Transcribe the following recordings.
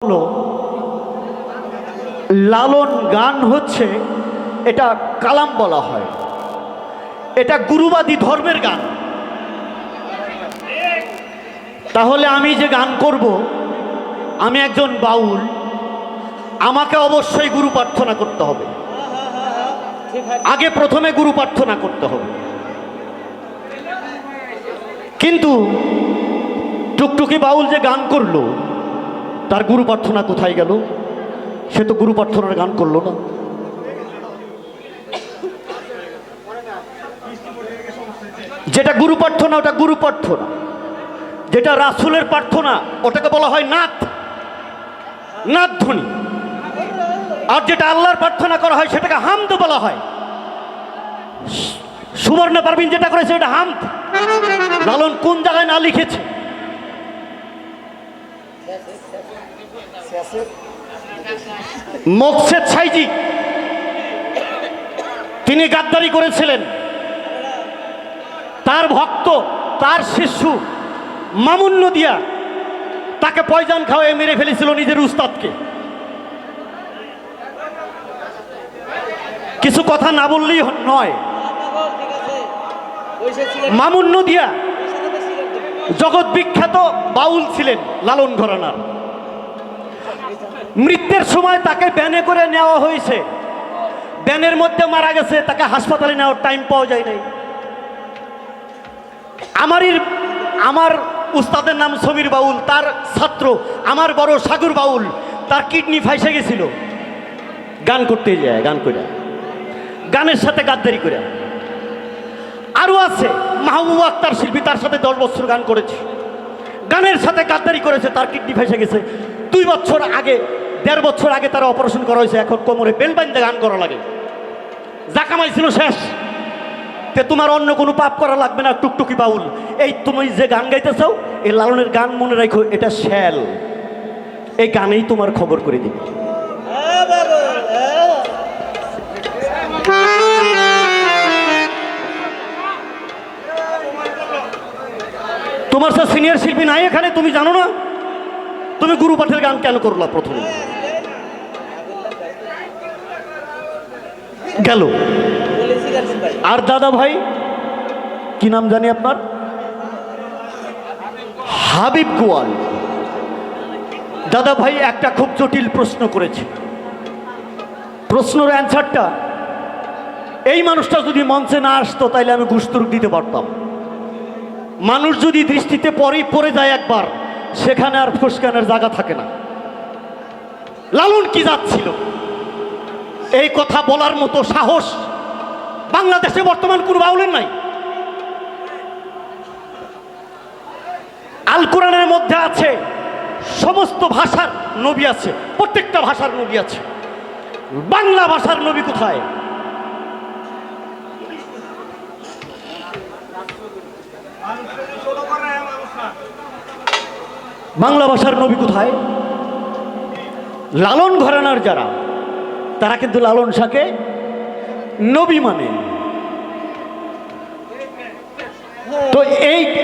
হলো লালন গান হচ্ছে, এটা কালাম বলা হয়, এটা গুরুবাদী ধর্মের গান। তাহলে আমি যে গান করব, আমি একজন বাউল, আমাকে অবশ্যই গুরু প্রার্থনা করতে হবে। আগে প্রথমে গুরু প্রার্থনা করতে হবে। কিন্তু টুকটুকি বাউল যে গান করলো, তার গুরু প্রার্থনা কোথায় গেল? সে তো গুরু প্রার্থনার গান করলো না। যেটা গুরু প্রার্থনা ওটা গুরু প্রার্থনা, যেটা রাসূলের প্রার্থনা ওটাকে বলা হয় নাথ, নাথ ধ্বনি। আর যেটা আল্লাহর প্রার্থনা করা হয় সেটাকে হামদ বলা হয়। সুবর্ণ পারভিন যেটা করেছে এটা হামদ। লালন কোন জায়গায় না লিখেছে? মোকসেদ ছাইজি তিনি গাদ্দারি করেছিলেন। তার ভক্ত, তার শিষ্য মামুন নদিয়া তাকে পয়জন খাওয়ায় মেরে ফেলেছিল নিজের উস্তাদকে। কিছু কথা না বললেই নয়। মামুন নদিয়া জগৎ বিখ্যাত বাউল ছিলেন, লালন ঘরানার। মৃত্যুর সময় তাকে ব্যানে করে নেওয়া হয়েছে, ব্যানের মধ্যে মারা গেছে, তাকে হাসপাতালে নেওয়ার টাইম পাওয়া যায় নাই। আমার উস্তাদের নাম সমীর বাউল, তার ছাত্র আমার বড় সাগর বাউল, তার কিডনি ফাইসে গেছিল গান করতে যায়, গান করে, গানের সাথে গাদ্দারি করে। আরও আছে মাহবুব আক্তার শিল্পী, তার সাথে 10 বছর গান করেছে, গানের সাথে গাদ্দারি করেছে, তার কিডনি ফাইসে গেছে। 2 বছর আগে, 1.5 বছর আগে তারা অপারেশন করা হয়েছে। এখন কোমরে বেল বাঁধতে গান করা লাগে। যা কামাইছিল শেষ। তে তোমার অন্য কোনো পাপ করা লাগবে না টুকটুকি বাউল। এই তুমি যে গান গাইতেছ, এই লালনের গান মনে রাখো, এটা শ্যাল, এই গানেই তোমার খবর করে দিবে। তোমার সাথে সিনিয়র শিল্পী নাই এখানে, তুমি জানো না? তুমি গুরু পাঠের গান কেন করলা? প্রথমে গেল। আর দাদা ভাই, কি নাম জানি আপনার? হাবিব গোয়াল দাদা ভাই একটা খুব জটিল প্রশ্ন করেছে। প্রশ্নের অ্যান্সারটা, এই মানুষটা যদি মঞ্চে না আসতো তাইলে আমি গুস্তুর দিতে পারতাম। মানুষ যদি দৃষ্টিতে পড়ে যায় একবার, সেখানে আর ফুসকানের জায়গা থাকে না। লালন কি যাচ্ছিল, এই কথা বলার মতো সাহস বাংলাদেশে বর্তমান কোন বাউলের নাই। আল কোরআনের মধ্যে আছে সমস্ত ভাষার নবী আছে, প্রত্যেকটা ভাষার নবী আছে। বাংলা ভাষার নবী কোথায়? বাংলা ভাষার নবী কোথায়? লালন ঘরানার যারা, তারা কিন্তু লালন শাহকে নবী মানে। তো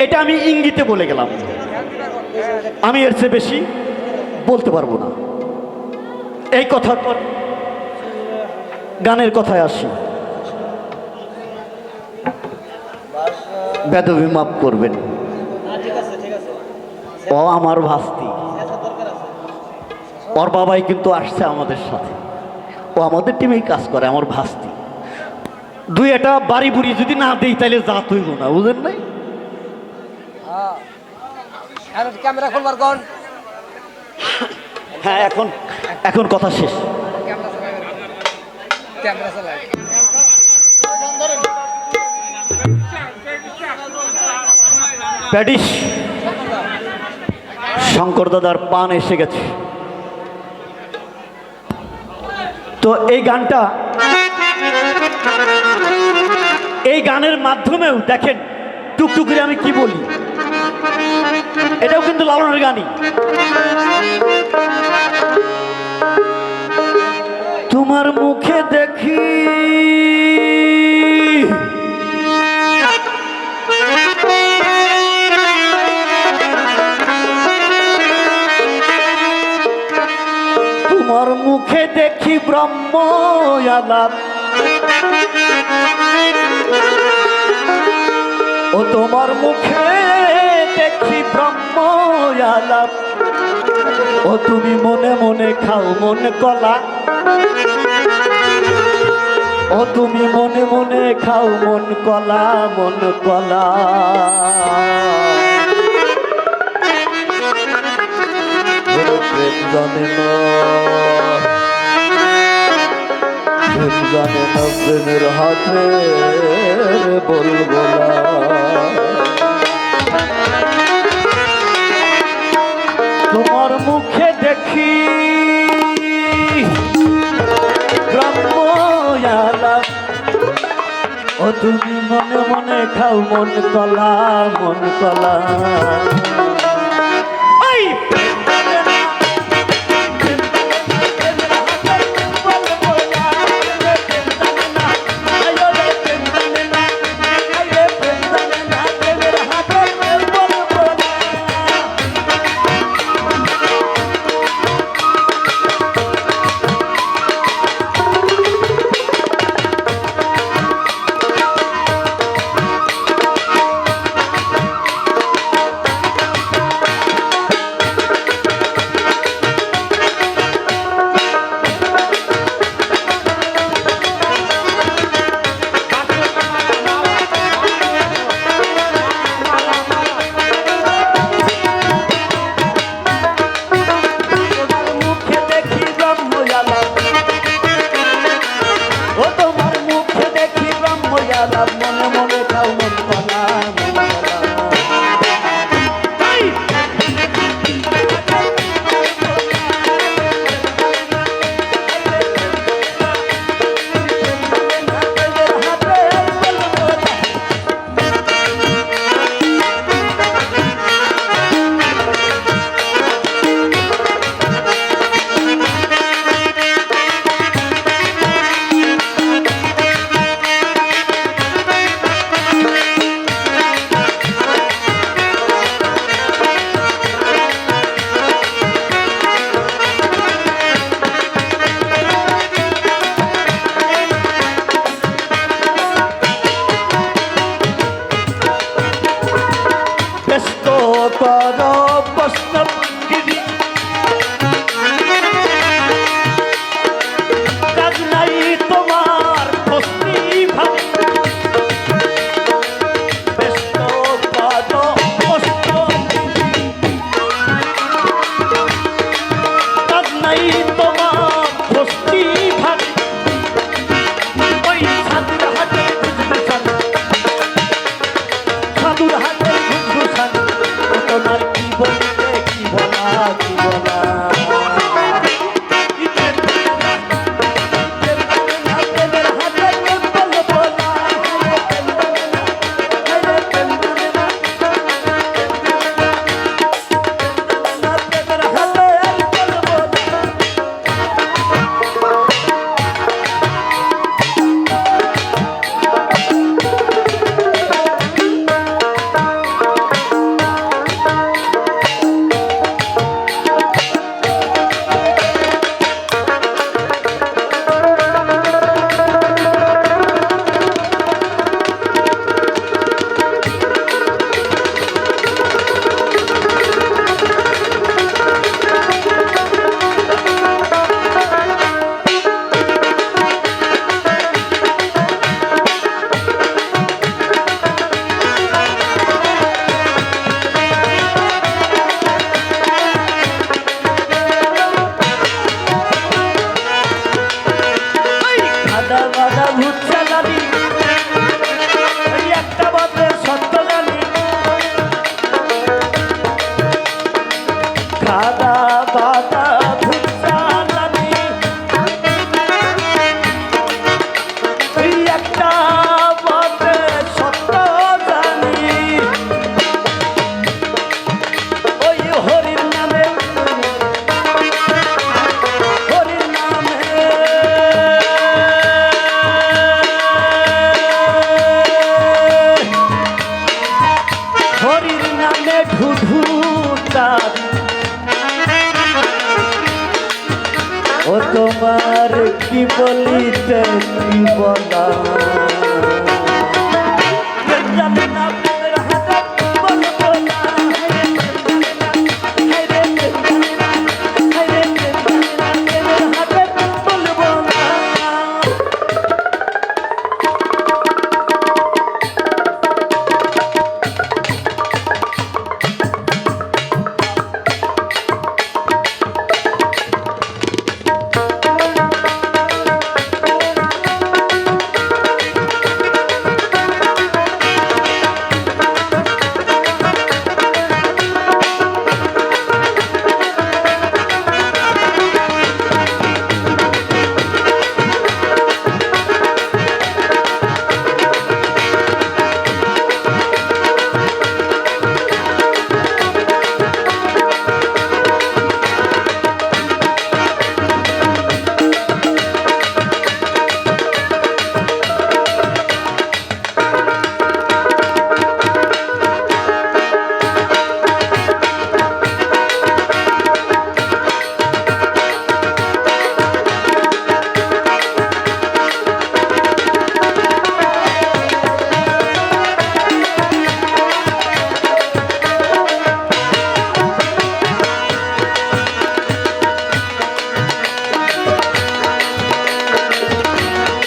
এটা আমি ইঙ্গিতে বলে গেলাম, আমি এর চেয়ে বেশি বলতে পারবো না। এই কথার পর গানের কথায় আসি। বেদবি মাফ করবেন, ও আমার ভাস্তি, ওর বাবাই কিন্তু আসছে আমাদের সাথে, ও আমাদের টিমেই কাজ করে, আমার ভাস্তি। 2 বাড়ি বুড়ি যদি না দেই তাহলে যা তৈব না, বুঝেন নাই? হ্যাঁ, এখন কথা শেষ। প্যাডিস শঙ্কর দাদার পান এসে গেছে। তো এই গানটা, এই গানের মাধ্যমেও দেখেন টুকটুকি আমি কি বলি, এটাও কিন্তু লালনের গানই। তোমার মুখে দেখি তোমার মুখে দেখি ব্রহ্ম আলাপ, ও তোমার মুখে দেখি ব্রহ্ম আলাপ, ও তুমি মনে মনে খাও মন কলা, ও তুমি মনে মনে খাও মন কলা, মন কলা। প্রেম জানে না, প্রেম জানে না, প্রেমের হাতে বলবো না। তোমার মুখে দেখি ব্রহ্ম আলাপ, ও তুমি মনে মনে খাও মন কলা, মন কলা। মনে মনে খাও মন কলা, মন কলা। ও তোমার কি বলিতে কি বলা জানি না প্রেমের হাতে বলবো না প্রেমের হাতে বলবো না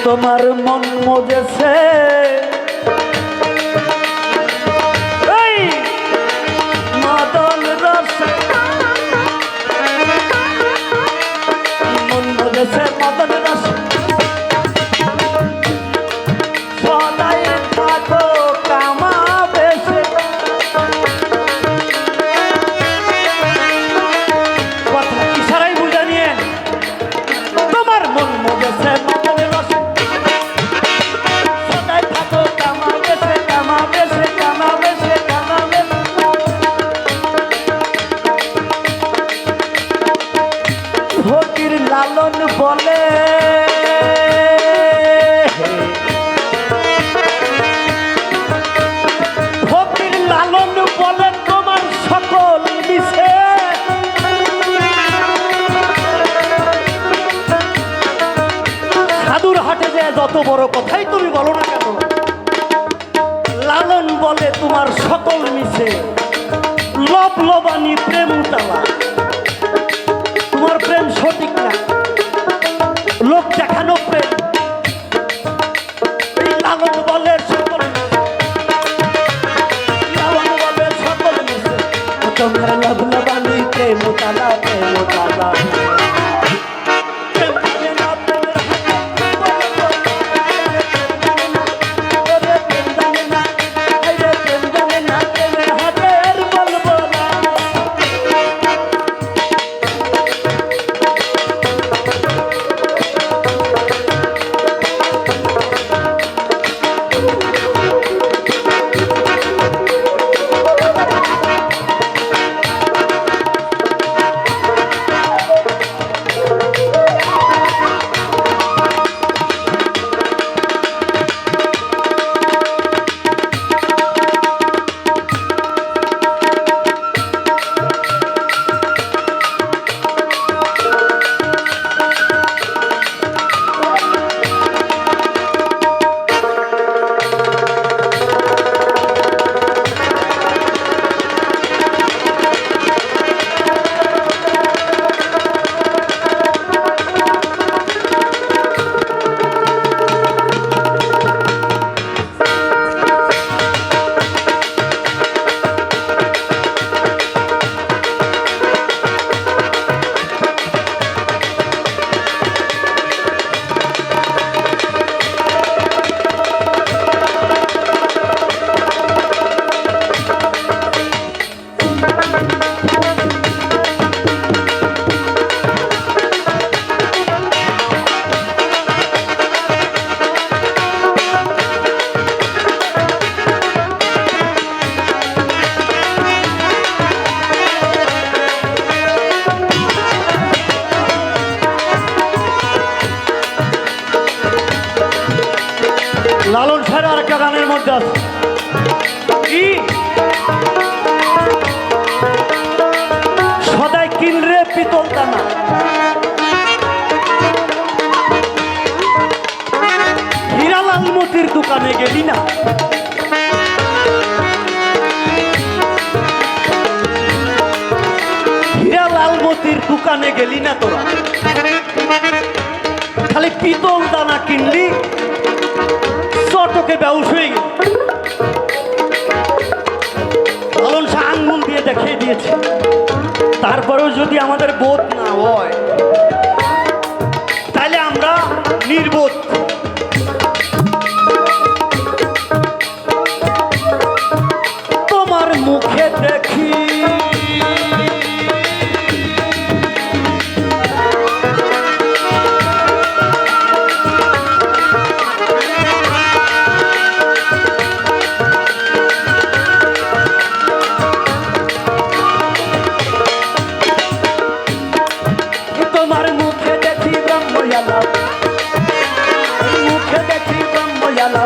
তোমার মন মজেছে মদন রসে মন মজেছে মদন রসে সদাই থাকো কামা বেশে কথা ইশারাই বুঝে নিয়ে তোমার মন মজেছে মদন রসে ফকির লালন বলে ফকির লালন বলে তোমার সকল মিশে সাধুর হাটে যে যত বড় কথাই তুমি বলো না কেন লালন বলে তোমার সকল মিশে লব লবানি প্রেম তালা তোমার প্রেম সঠিক না লোক দেখানো প্রেম এই লালন বলে সকল লালন বলে সকল মিশে তোমার লব লবানি প্রেম তালা প্রেম তালা লালন সাহেব আর একটা গানের মধ্যে আছে কি সদাই কিনরে পিতল দানা দোকানে গেলি না? হীরা লালমতির দোকানে গেলি না তোরা? খালি পিতল দানা কিনলি, চটকে বেউস হয়ে গেল। লালন শাহ আঙ্গুল দিয়ে দেখিয়ে দিয়েছে। তারপরেও যদি আমাদের বোধ না হয় তাহলে আমরা নির্বোধ। তোমার মুখে দেখি মুখে দেখি ব্রহ্ময়ালা, মুখে দেখি ব্রহ্ময়ালা।